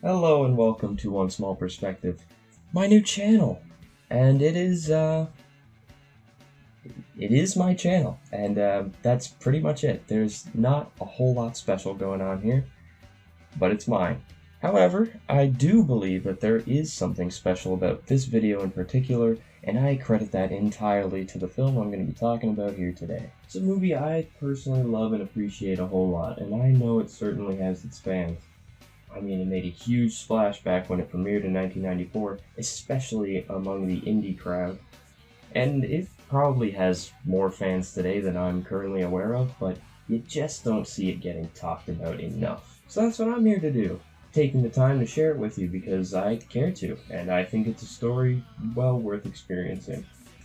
Hello and welcome to One Small Perspective, my new channel, and it is my channel, and that's pretty much it. There's not a whole lot special going on here, but it's mine. However, I do believe that there is something special about this video in particular, and I credit that entirely to the film I'm going to be talking about here today. It's a movie I personally love and appreciate a whole lot, and I know it certainly has its fans. I mean, it made a huge splash back when it premiered in 1994, especially among the indie crowd. And it probably has more fans today than I'm currently aware of, but you just don't see it getting talked about enough. So that's what I'm here to do, taking the time to share it with you because I care to, and I think it's a story well worth experiencing.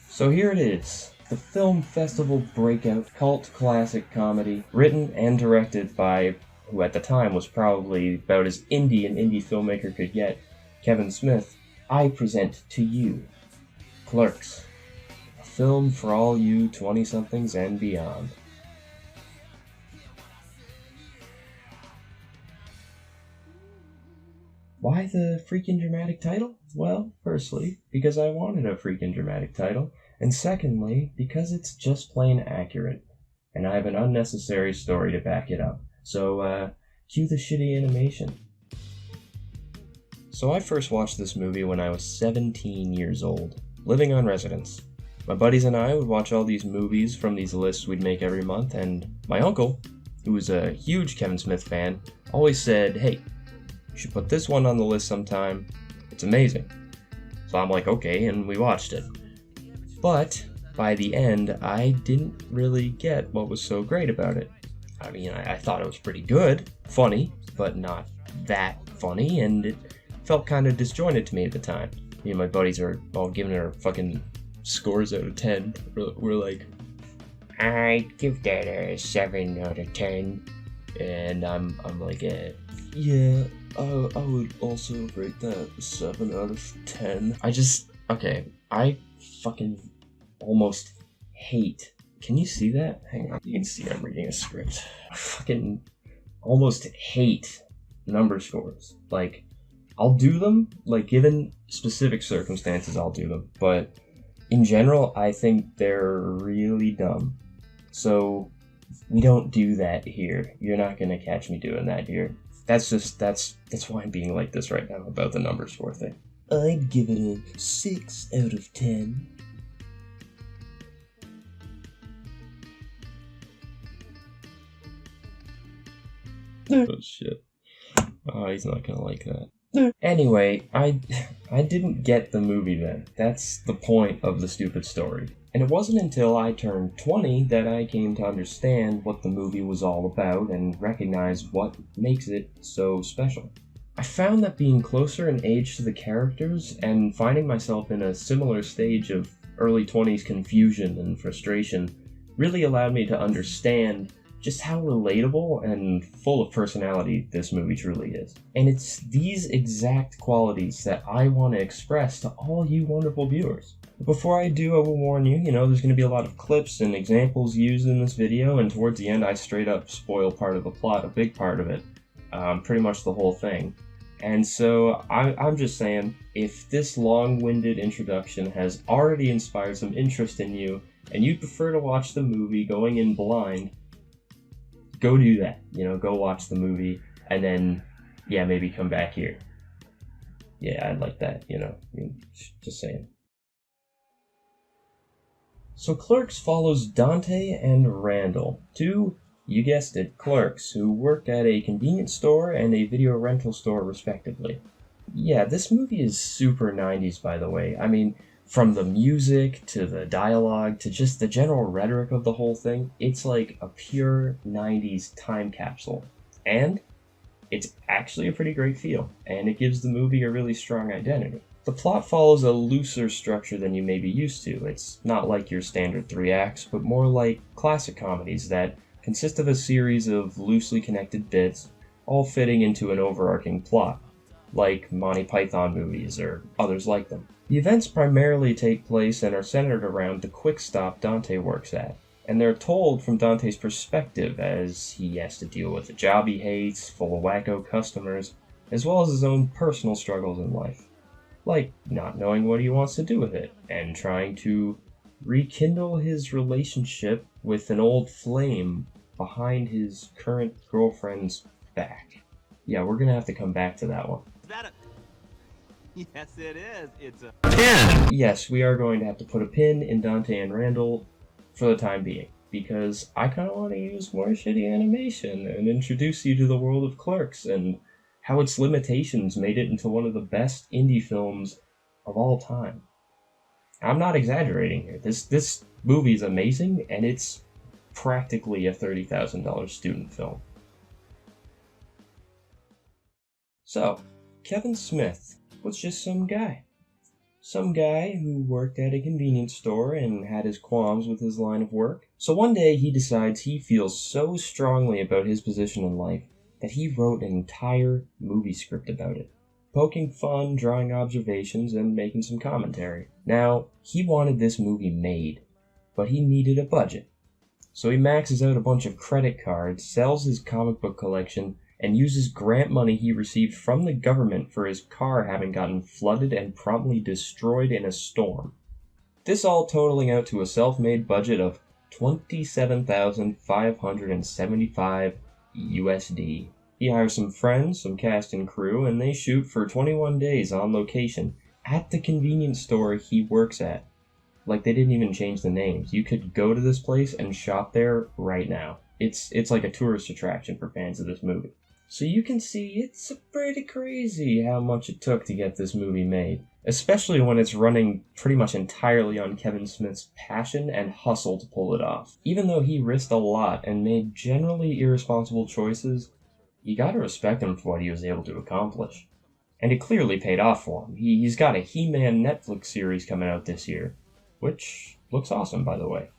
So here it is, the film festival breakout cult classic comedy, written and directed by who at the time was probably about as indie an indie filmmaker could get, Kevin Smith. I present to you Clerks, a film for all you 20-somethings and beyond. Why the freaking dramatic title? Well, firstly, because I wanted a freaking dramatic title, and secondly, because it's just plain accurate, and I have an unnecessary story to back it up. So, cue the shitty animation. So I first watched this movie when I was 17 years old, living on residence. My buddies and I would watch all these movies from these lists we'd make every month, and my uncle, who was a huge Kevin Smith fan, always said, "Hey, you should put this one on the list sometime, it's amazing." So I'm like, okay, and we watched it. But by the end, I didn't really get what was so great about it. I mean, I thought it was pretty good, funny, but not that funny, and it felt kind of disjointed to me at the time. Me and my buddies are all giving it our fucking scores out of 10. We're like, I'd give that a 7 out of 10. And I'm like, yeah, I would also rate that a 7 out of 10. I fucking almost hate. Can you see that? Hang on, you can see I'm reading a script. I fucking almost hate number scores. Like, I'll do them, like, given specific circumstances, I'll do them. But in general, I think they're really dumb. So, we don't do that here. You're not gonna catch me doing that here. That's why I'm being like this right now about the number score thing. I'd give it a 6 out of 10. Oh shit. Oh, he's not gonna like that. Anyway, I didn't get the movie then. That's the point of the stupid story. And it wasn't until I turned 20 that I came to understand what the movie was all about and recognize what makes it so special. I found that being closer in age to the characters and finding myself in a similar stage of early 20s confusion and frustration really allowed me to understand just how relatable and full of personality this movie truly is. And it's these exact qualities that I want to express to all you wonderful viewers. Before I do, I will warn you, there's going to be a lot of clips and examples used in this video, and towards the end I straight up spoil part of the plot, a big part of it, pretty much the whole thing. And so I'm just saying, if this long-winded introduction has already inspired some interest in you, and you'd prefer to watch the movie going in blind, go do that, go watch the movie, and then, yeah, maybe come back here. Yeah, I'd like that, just saying. So Clerks follows Dante and Randall, two, you guessed it, clerks, who work at a convenience store and a video rental store respectively. Yeah, this movie is super 90s, by the way. I mean, from the music, to the dialogue, to just the general rhetoric of the whole thing, it's like a pure 90s time capsule. And it's actually a pretty great feel, and it gives the movie a really strong identity. The plot follows a looser structure than you may be used to. It's not like your standard 3 acts, but more like classic comedies that consist of a series of loosely connected bits, all fitting into an overarching plot, like Monty Python movies or others like them. The events primarily take place and are centered around the quick stop Dante works at, and they're told from Dante's perspective as he has to deal with a job he hates, full of wacko customers, as well as his own personal struggles in life, like not knowing what he wants to do with it, and trying to rekindle his relationship with an old flame behind his current girlfriend's back. Yeah, we're gonna have to come back to that one. Is that a... Yes, it is. It's a pin! Yes, we are going to have to put a pin in Dante and Randall for the time being, because I kind of want to use more shitty animation and introduce you to the world of Clerks and how its limitations made it into one of the best indie films of all time. I'm not exaggerating here. This movie is amazing, and it's practically a $30,000 student film. So, Kevin Smith was just some guy. Some guy who worked at a convenience store and had his qualms with his line of work. So one day he decides he feels so strongly about his position in life that he wrote an entire movie script about it, poking fun, drawing observations, and making some commentary. Now, he wanted this movie made, but he needed a budget. So he maxes out a bunch of credit cards, sells his comic book collection, and uses grant money he received from the government for his car having gotten flooded and promptly destroyed in a storm. This all totaling out to a self-made budget of $27,575 USD. He hires some friends, some cast and crew, and they shoot for 21 days on location at the convenience store he works at. Like, they didn't even change the names. You could go to this place and shop there right now. It's like a tourist attraction for fans of this movie. So you can see it's pretty crazy how much it took to get this movie made, especially when it's running pretty much entirely on Kevin Smith's passion and hustle to pull it off. Even though he risked a lot and made generally irresponsible choices, you gotta respect him for what he was able to accomplish. And it clearly paid off for him. He's got a He-Man Netflix series coming out this year, which looks awesome, by the way.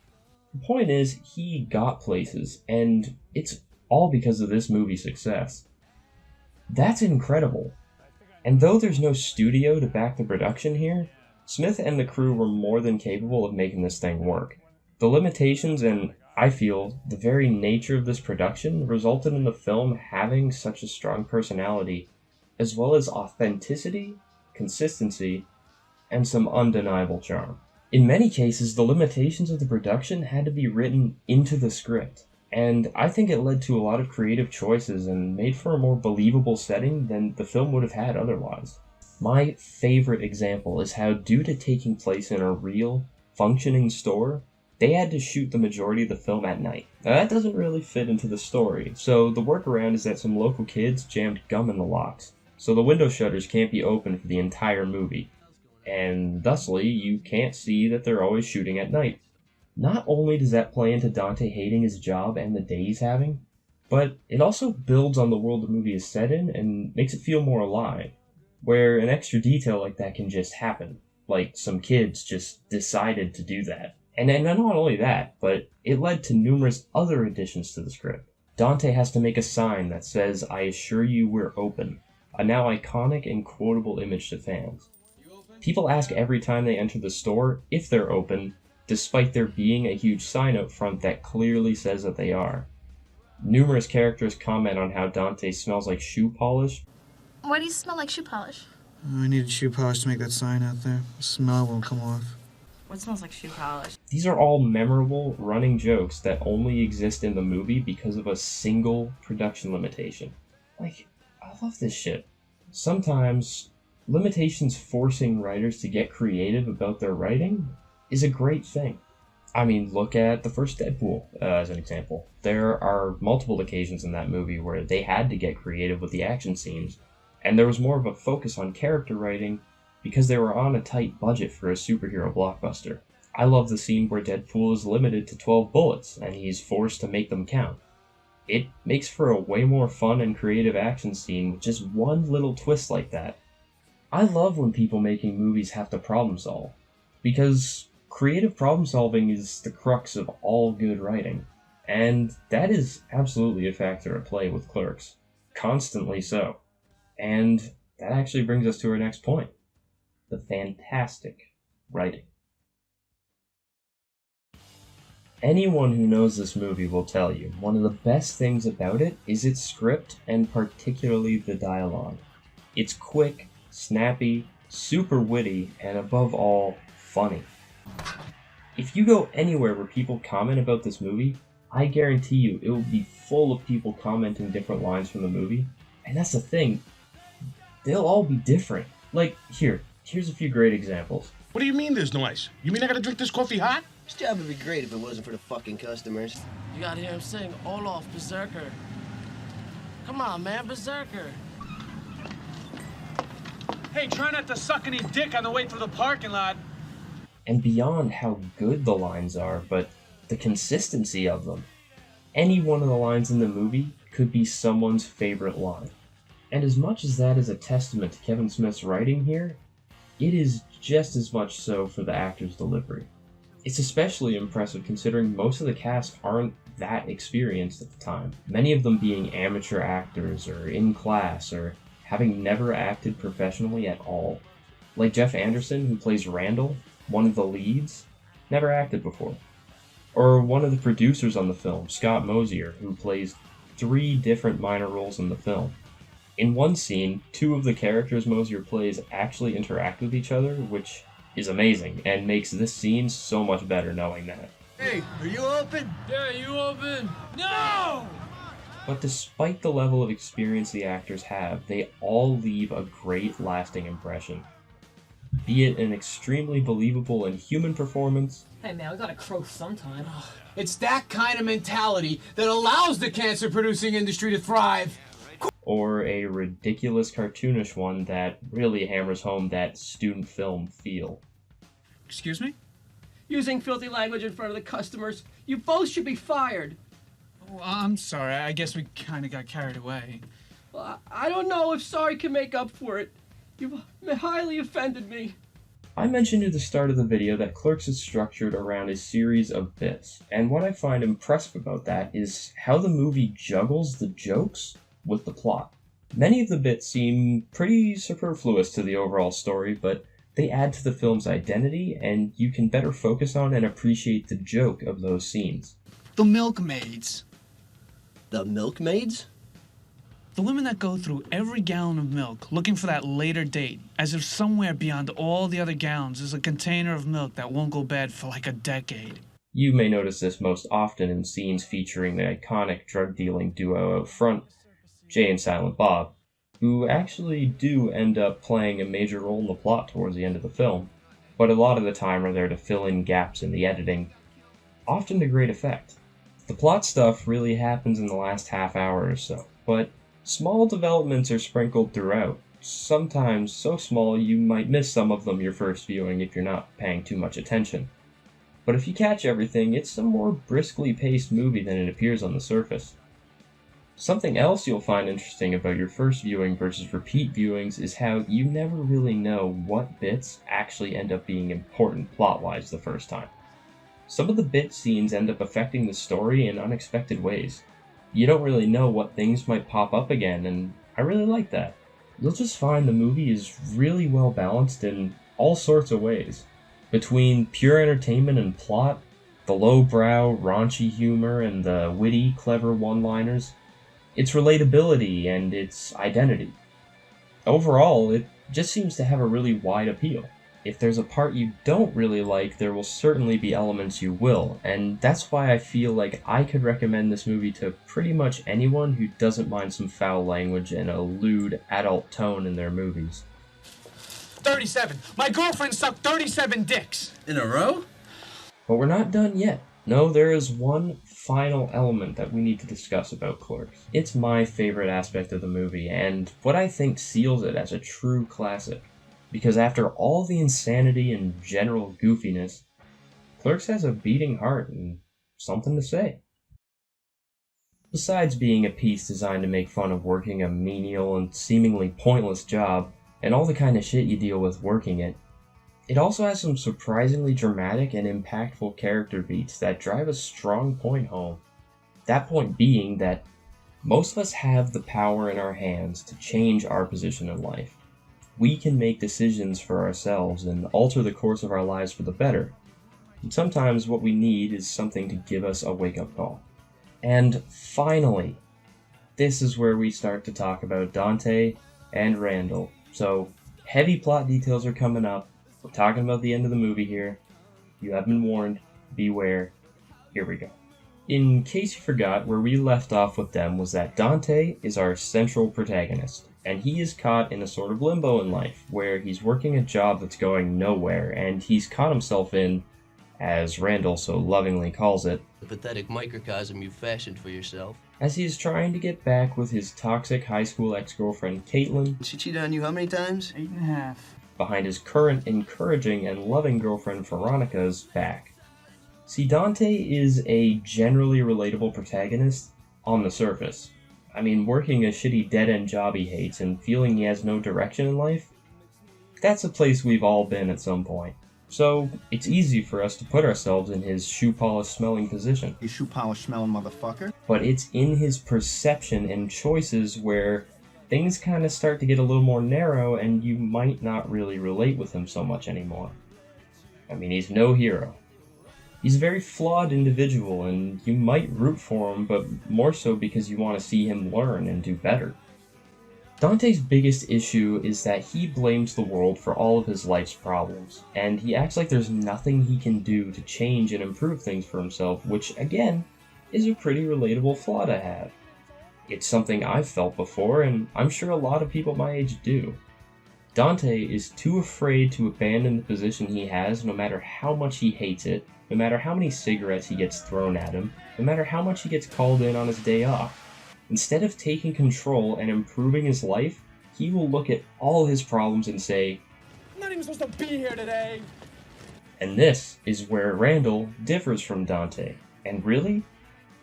The point is, he got places, and it's all because of this movie's success. That's incredible. And though there's no studio to back the production here, Smith and the crew were more than capable of making this thing work. The limitations and, I feel, the very nature of this production resulted in the film having such a strong personality, as well as authenticity, consistency, and some undeniable charm. In many cases, the limitations of the production had to be written into the script, and I think it led to a lot of creative choices and made for a more believable setting than the film would have had otherwise. My favorite example is how, due to taking place in a real, functioning store, they had to shoot the majority of the film at night. Now, that doesn't really fit into the story, so the workaround is that some local kids jammed gum in the locks, so the window shutters can't be open for the entire movie, and thusly you can't see that they're always shooting at night. Not only does that play into Dante hating his job and the day he's having, but it also builds on the world the movie is set in and makes it feel more alive, where an extra detail like that can just happen, like some kids just decided to do that. And not only that, but it led to numerous other additions to the script. Dante has to make a sign that says, "I assure you we're open," a now iconic and quotable image to fans. People ask every time they enter the store if they're open, despite there being a huge sign out front that clearly says that they are. Numerous characters comment on how Dante smells like shoe polish. Why do you smell like shoe polish? I needed shoe polish to make that sign out there. The smell won't come off. What smells like shoe polish? These are all memorable, running jokes that only exist in the movie because of a single production limitation. Like, I love this shit. Sometimes, limitations forcing writers to get creative about their writing is a great thing. I mean, look at the first Deadpool as an example. There are multiple occasions in that movie where they had to get creative with the action scenes, and there was more of a focus on character writing because they were on a tight budget for a superhero blockbuster. I love the scene where Deadpool is limited to 12 bullets, and he's forced to make them count. It makes for a way more fun and creative action scene with just one little twist like that. I love when people making movies have to problem solve, because creative problem solving is the crux of all good writing, and that is absolutely a factor at play with Clerks. Constantly so. And that actually brings us to our next point. The fantastic writing. Anyone who knows this movie will tell you one of the best things about it is its script and particularly the dialogue. It's quick, snappy, super witty, and above all, funny. If you go anywhere where people comment about this movie, I guarantee you it will be full of people commenting different lines from the movie. And that's the thing, they'll all be different. Like, here's a few great examples. What do you mean there's no ice? You mean I gotta drink this coffee hot? This job would be great if it wasn't for the fucking customers. You gotta hear him sing Olaf Berserker. Come on, man, Berserker. Hey, try not to suck any dick on the way through the parking lot. And beyond how good the lines are, but the consistency of them. Any one of the lines in the movie could be someone's favorite line. And as much as that is a testament to Kevin Smith's writing here, it is just as much so for the actor's delivery. It's especially impressive considering most of the cast aren't that experienced at the time, many of them being amateur actors or in class or having never acted professionally at all. Like Jeff Anderson, who plays Randall, one of the leads, never acted before. Or one of the producers on the film, Scott Mosier, who plays 3 different minor roles in the film. In one scene, 2 of the characters Mosier plays actually interact with each other, which is amazing, and makes this scene so much better knowing that. Hey, are you open? Yeah, you open. No! But despite the level of experience the actors have, they all leave a great lasting impression. Be it an extremely believable and human performance, Hey man, we gotta croak sometime. It's that kind of mentality that allows the cancer-producing industry to thrive. or a ridiculous cartoonish one that really hammers home that student film feel. Excuse me? Using filthy language in front of the customers. You both should be fired. Oh, I'm sorry. I guess we kind of got carried away. Well, I don't know if sorry can make up for it. You've highly offended me. I mentioned at the start of the video that Clerks is structured around a series of bits, and what I find impressive about that is how the movie juggles the jokes with the plot. Many of the bits seem pretty superfluous to the overall story, but they add to the film's identity, and you can better focus on and appreciate the joke of those scenes. The milkmaids. The milkmaids? The women that go through every gallon of milk looking for that later date, as if somewhere beyond all the other gallons is a container of milk that won't go bad for like a decade. You may notice this most often in scenes featuring the iconic drug-dealing duo out front, Jay and Silent Bob, who actually do end up playing a major role in the plot towards the end of the film, but a lot of the time are there to fill in gaps in the editing, often to great effect. The plot stuff really happens in the last half hour or so, but small developments are sprinkled throughout, sometimes so small you might miss some of them your first viewing if you're not paying too much attention. But if you catch everything, it's a more briskly paced movie than it appears on the surface. Something else you'll find interesting about your first viewing versus repeat viewings is how you never really know what bits actually end up being important plot-wise the first time. Some of the bit scenes end up affecting the story in unexpected ways. You don't really know what things might pop up again, and I really like that. You'll just find the movie is really well balanced in all sorts of ways. Between pure entertainment and plot, the lowbrow, raunchy humor, and the witty, clever one-liners, its relatability and its identity. Overall, it just seems to have a really wide appeal. If there's a part you don't really like, there will certainly be elements you will, and that's why I feel like I could recommend this movie to pretty much anyone who doesn't mind some foul language and a lewd, adult tone in their movies. 37. My girlfriend sucked 37 dicks. In a row? But we're not done yet. No, there is one final element that we need to discuss about Clerks. It's my favorite aspect of the movie, and what I think seals it as a true classic. Because after all the insanity and general goofiness, Clerks has a beating heart and something to say. Besides being a piece designed to make fun of working a menial and seemingly pointless job, and all the kind of shit you deal with working it, it also has some surprisingly dramatic and impactful character beats that drive a strong point home. That point being that most of us have the power in our hands to change our position in life. We can make decisions for ourselves and alter the course of our lives for the better. And sometimes what we need is something to give us a wake-up call. And finally, this is where we start to talk about Dante and Randall. So, heavy plot details are coming up. We're talking about the end of the movie here. You have been warned. Beware. Here we go. In case you forgot, where we left off with them was that Dante is our central protagonist, and he is caught in a sort of limbo in life, where he's working a job that's going nowhere, and he's caught himself in, as Randall so lovingly calls it, The pathetic microcosm you fashioned for yourself. as he's trying to get back with his toxic high school ex-girlfriend Caitlin. She cheated on you how many times? 8.5. Behind his current encouraging and loving girlfriend Veronica's back. See, Dante is a generally relatable protagonist on the surface. I mean, working a shitty dead-end job he hates and feeling he has no direction in life, that's a place we've all been at some point. So, it's easy for us to put ourselves in his shoe polish smelling position. You shoe polish smelling motherfucker. But it's in his perception and choices where things kind of start to get a little more narrow and you might not really relate with him so much anymore. I mean, he's no hero. He's a very flawed individual and you might root for him, but more so because you want to see him learn and do better. Dante's biggest issue is that he blames the world for all of his life's problems, and he acts like there's nothing he can do to change and improve things for himself, which, again, is a pretty relatable flaw to have. It's something I've felt before, and I'm sure a lot of people my age do. Dante is too afraid to abandon the position he has no matter how much he hates it, no matter how many cigarettes he gets thrown at him, no matter how much he gets called in on his day off. Instead of taking control and improving his life, he will look at all his problems and say, I'm not even supposed to be here today. and this is where Randall differs from Dante. And really,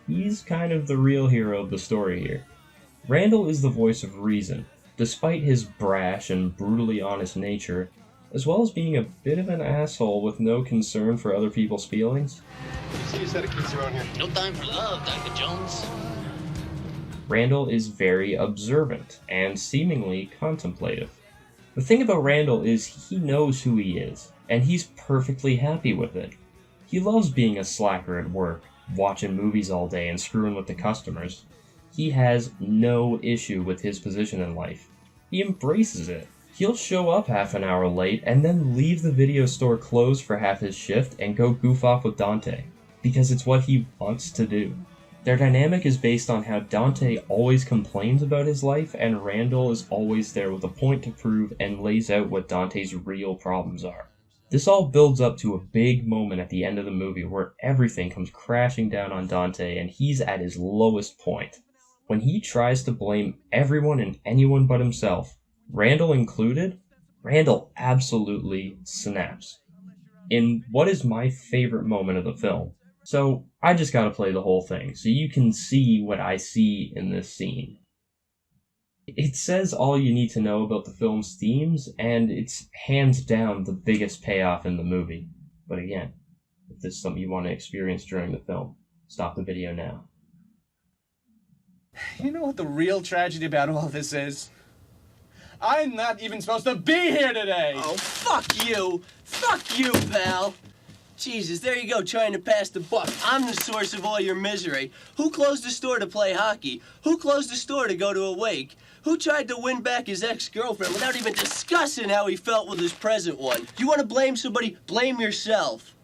he's kind of the real hero of the story here. Randall is the voice of reason, despite his brash and brutally honest nature, as well as being a bit of an asshole with no concern for other people's feelings. See a set of kids around here. No time for love, Dr. Jones. Randall is very observant and seemingly contemplative. The thing about Randall is he knows who he is, and he's perfectly happy with it. He loves being a slacker at work, watching movies all day and screwing with the customers. He has no issue with his position in life. He embraces it. He'll show up half an hour late and then leave the video store closed for half his shift and go goof off with Dante, because it's what he wants to do. Their dynamic is based on how Dante always complains about his life and Randall is always there with a point to prove and lays out what Dante's real problems are. This all builds up to a big moment at the end of the movie where everything comes crashing down on Dante and he's at his lowest point. When he tries to blame everyone and anyone but himself, Randall included, Randall absolutely snaps. In what is my favorite moment of the film. So, I just gotta play the whole thing, so you can see what I see in this scene. It says all you need to know about the film's themes, and it's hands down the biggest payoff in the movie. But again, if this is something you want to experience during the film, stop the video now. You know what the real tragedy about all this is? I'm not even supposed to be here today! Oh, fuck you! Fuck you, pal! Jesus, there you go, trying to pass the buck. I'm the source of all your misery. Who closed the store to play hockey? Who closed the store to go to a wake? Who tried to win back his ex-girlfriend without even discussing how he felt with his present one? You want to blame somebody? Blame yourself.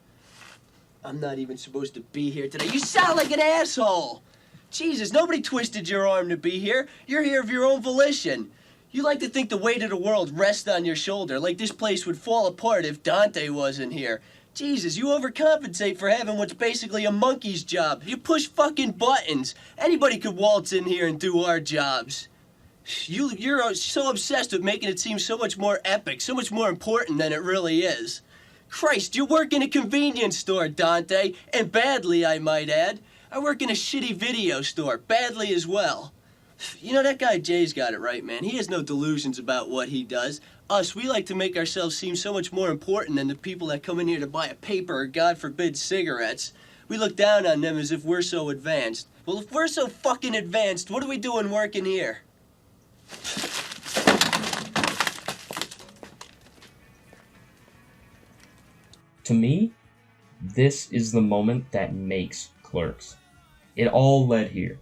I'm not even supposed to be here today. You sound like an asshole! Jesus, nobody twisted your arm to be here. You're here of your own volition. You like to think the weight of the world rests on your shoulder, like this place would fall apart if Dante wasn't here. Jesus, you overcompensate for having what's basically a monkey's job. You push fucking buttons. Anybody could waltz in here and do our jobs. You're so obsessed with making it seem so much more epic, so much more important than it really is. Christ, you work in a convenience store, Dante, and badly, I might add. I work in a shitty video store, badly as well. You know, that guy Jay's got it right, man. He has no delusions about what he does. Us, we like to make ourselves seem so much more important than the people that come in here to buy a paper or, God forbid, cigarettes. We look down on them as if we're so advanced. Well, if we're so fucking advanced, what are we doing working here? To me, this is the moment that makes Clerks. It all led here,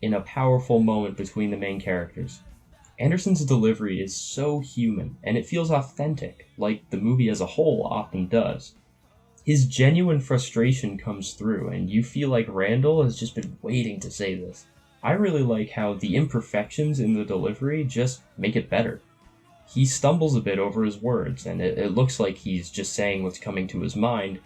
in a powerful moment between the main characters. Anderson's delivery is so human, and it feels authentic, like the movie as a whole often does. His genuine frustration comes through, and you feel like Randall has just been waiting to say this. I really like how the imperfections in the delivery just make it better. He stumbles a bit over his words, and it looks like he's just saying what's coming to his mind,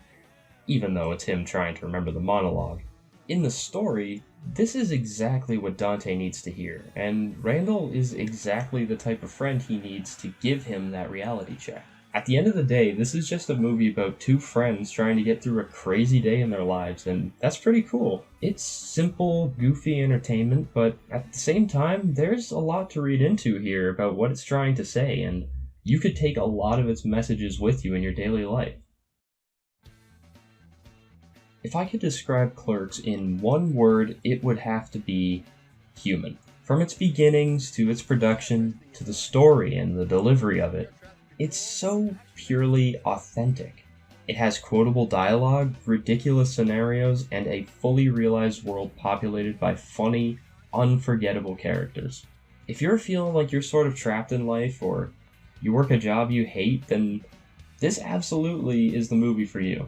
even though it's him trying to remember the monologue. In the story, this is exactly what Dante needs to hear, and Randall is exactly the type of friend he needs to give him that reality check. At the end of the day, this is just a movie about two friends trying to get through a crazy day in their lives, and that's pretty cool. It's simple, goofy entertainment, but at the same time, there's a lot to read into here about what it's trying to say, and you could take a lot of its messages with you in your daily life. If I could describe Clerks in one word, it would have to be human. From its beginnings to its production, to the story and the delivery of it, it's so purely authentic. It has quotable dialogue, ridiculous scenarios, and a fully realized world populated by funny, unforgettable characters. If you're feeling like you're sort of trapped in life, or you work a job you hate, then this absolutely is the movie for you.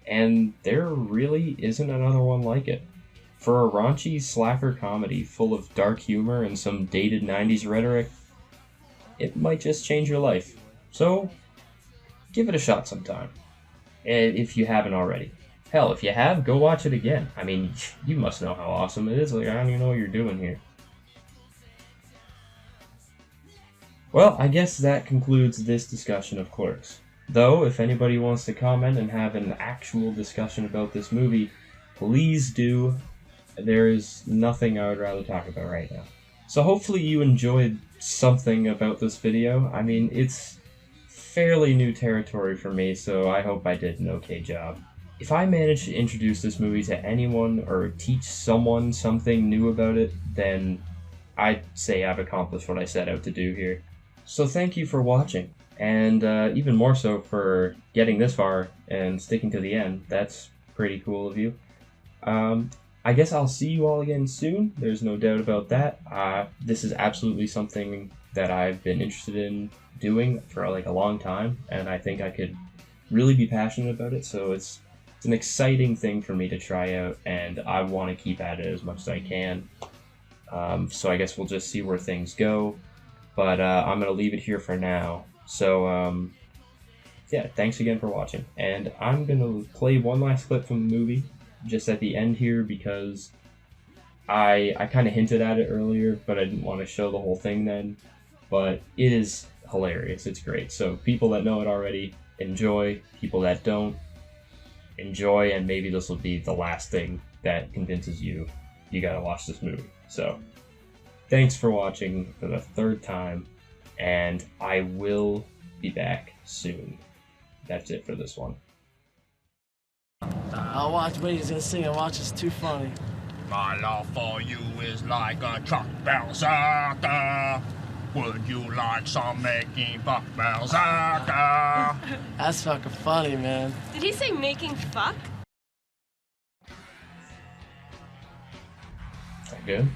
And there really isn't another one like it. For a raunchy slacker comedy full of dark humor and some dated 90s rhetoric, it might just change your life. So, give it a shot sometime, if you haven't already. Hell, if you have, go watch it again. I mean, you must know how awesome it is. Like, I don't even know what you're doing here. Well, I guess that concludes this discussion of Clerks. Though, if anybody wants to comment and have an actual discussion about this movie, please do. There is nothing I would rather talk about right now. So hopefully you enjoyed something about this video. I mean, it's fairly new territory for me, so I hope I did an okay job. If I manage to introduce this movie to anyone or teach someone something new about it, then I'd say I've accomplished what I set out to do here. So thank you for watching, and even more so for getting this far and sticking to the end. That's pretty cool of you. I guess I'll see you all again soon. There's no doubt about that. This is absolutely something that I've been interested in doing for like a long time, and I think I could really be passionate about it, so it's an exciting thing for me to try out, and I want to keep at it as much as I can. So I guess we'll just see where things go, but I'm going to leave it here for now. So yeah, thanks again for watching, and I'm going to play one last clip from the movie just at the end here because I kind of hinted at it earlier, but I didn't want to show the whole thing then. But it is hilarious. It's great. So people that know it already, enjoy. People that don't, enjoy. And maybe this will be the last thing that convinces you gotta watch this movie. So thanks for watching for the third time, and I will be back soon. That's it for this one. I'll watch, but he's gonna sing and watch. It's too funny. My love for you is like a truck berserker. Would you like some making fuck berserker? That's fucking funny, man. Did he say making fuck? Is that good?